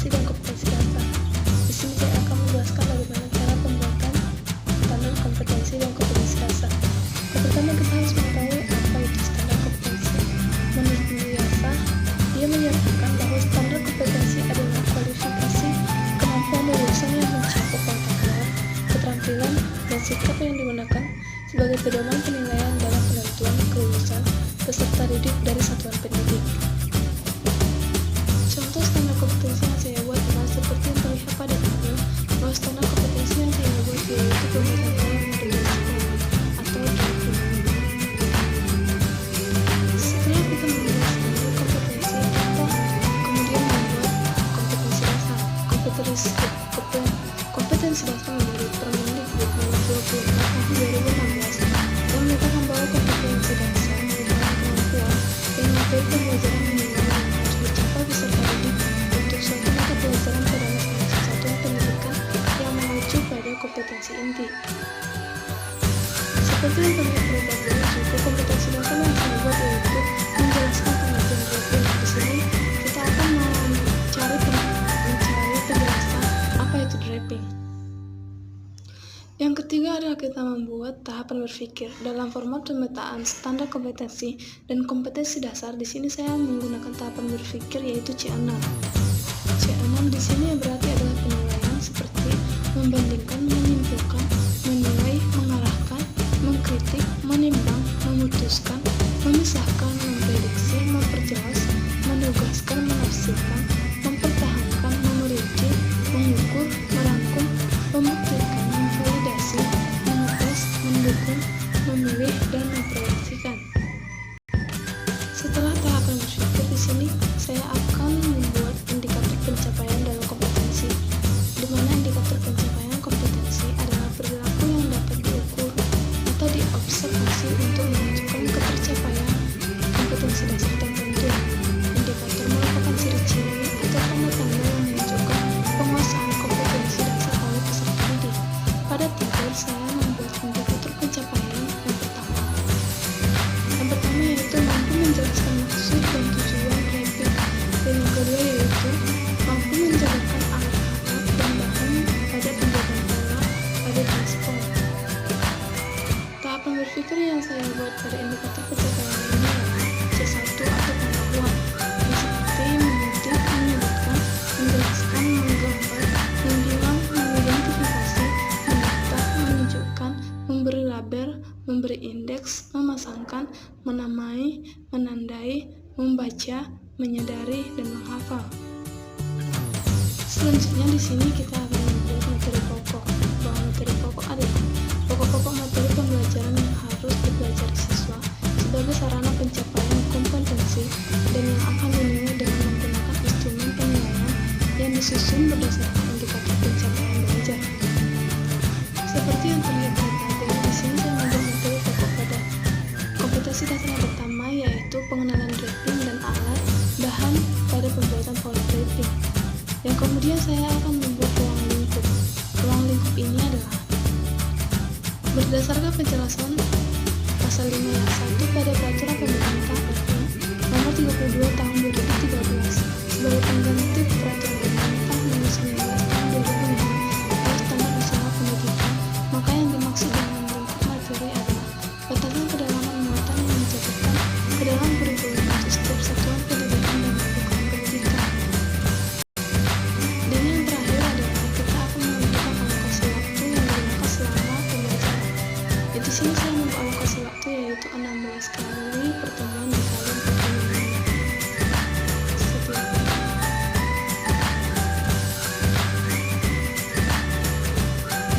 kompetensi dan kompetensi dasar. Di sini saya akan menjelaskan bagaimana cara pembuatan standar kompetensi dan kompetensi dasar. Yang pertama, kita harus mengetahui apa itu standar kompetensi. Menurut Biasa, dia menyatakan bahwa standar kompetensi adalah kualifikasi kemampuan lulusan yang mencakup pengetahuan, keterampilan, dan sikap yang digunakan sebagai pedoman penilaian dalam penentuan kelulusan peserta didik dari satuan pendidik. Contoh standar kompetensi yang saya buat adalah seperti yang terlihat pada tabel, bahwa standar kompetensi yang saya buat yaitu pembuatan pola model sekolah atau DAPI. Setelah kita membuat standar kompetensi, kita kemudian membuat kompetensi dasar. Kompetensi dasar menurut Permendikbud Nomor 24 Tahun 2016 yang menyatakan bahwa kompetensi dasar merupakan kemampuan yang materi pembelajaran minimal yang harus dicapai peserta didik untuk suatu mata pelajaran pada masing-masing satuan pendidikan yang mengacu pada kompetensi inti. Seperti yang terlihat pada tabel, juga kompetensi dasar yang saya buat yaitu menjelaskan pengertian drafting. Di sini kita akan mencari penjelasan apa itu drafting. Yang ketiga adalah kita membuat tahapan berpikir dalam format pemetaan standar kompetensi dan kompetensi dasar. Di sini saya menggunakan tahapan berpikir yaitu C6. C6 di sini berarti adalah penilaian seperti membandingkan, menyimpulkan, menilai, mengarahkan, mengkritik, menimbang, memutuskan, memisahkan, memprediksi, memperjelas, menugaskan, menafsirkan, mempertahankan, memerinci, mengukur, merangkum, membuktikan, memvalidasi, mengetes, mendukung, memilih, dan memproyeksikan. Setelah tahapan berpikir, di sini saya akan membuat indikator pencapaian dalam kompetensi, di mana indikator pencapaian kompetensi adalah perilaku yang dapat diukur atau diobservasi untuk menunjukkan ketercapaian kompetensi dasar tertentu. Indikator merupakan ciri-ciri atau tanda-tanda yang menunjukkan penguasaan kompetensi dasar oleh peserta didik. Pada tabel saya membuat indikator pencapaian yang pertama. Yang pertama yaitu mampu menjelaskan maksud dan tujuan drafting. Dan yang kedua yaitu mampu menjabarkan arah-arah dan bahan pada pembuatan pola pada respon. Tahapan berpikir yang saya buat pada indikator pencapaian ini adalah C1 atau pengetahuan, yang seperti mendidik, menyebutkan, menjelaskan, menggambar, membilang, mengidentifikasi, mendaftar, menunjukkan, memberi label, memberi indeks, memasangkan, menamai, menandai, membaca, menyadari, dan menghafal. Selanjutnya di sini kita akan membuat materi pokok. Bahwa materi pokok adalah pokok-pokok materi pembelajaran yang harus dipelajari siswa sebagai sarana pencapaian kompetensi dan yang akan dinilai dengan menggunakan instrumen penilaian yang disusun berdasarkan indikator pencapaian belajar. Seperti yang terlihat pada tabel, di sini saya membuat materi pokok pada kompetensi dasar yang pertama yaitu pengenalan drafting dan alat bahan pada pembuatan pola drafting. Yang kemudian saya akan membuat ruang lingkup. Ruang lingkup ini adalah berdasarkan penjelasan pasal 5 ayat 1 pada peraturan pemerintah RI nomor 32 tahun 2013 sebagai pengganti peraturan pemerintah nomor 19 tahun 2005 tentang standar usaha pendidikan, maka yang dimaksud dengan lingkup materi adalah batasan kedalaman muatan yang menjabarkan ke dalam kurikulum untuk setiap satuan pendidikan dan program pendidikan. Dan yang terakhir adalah kita akan menentukan alokasi waktu yang digunakan selama pembelajaran. Di sini saya mengalokasi waktu yaitu 16 kali pertemuan dikali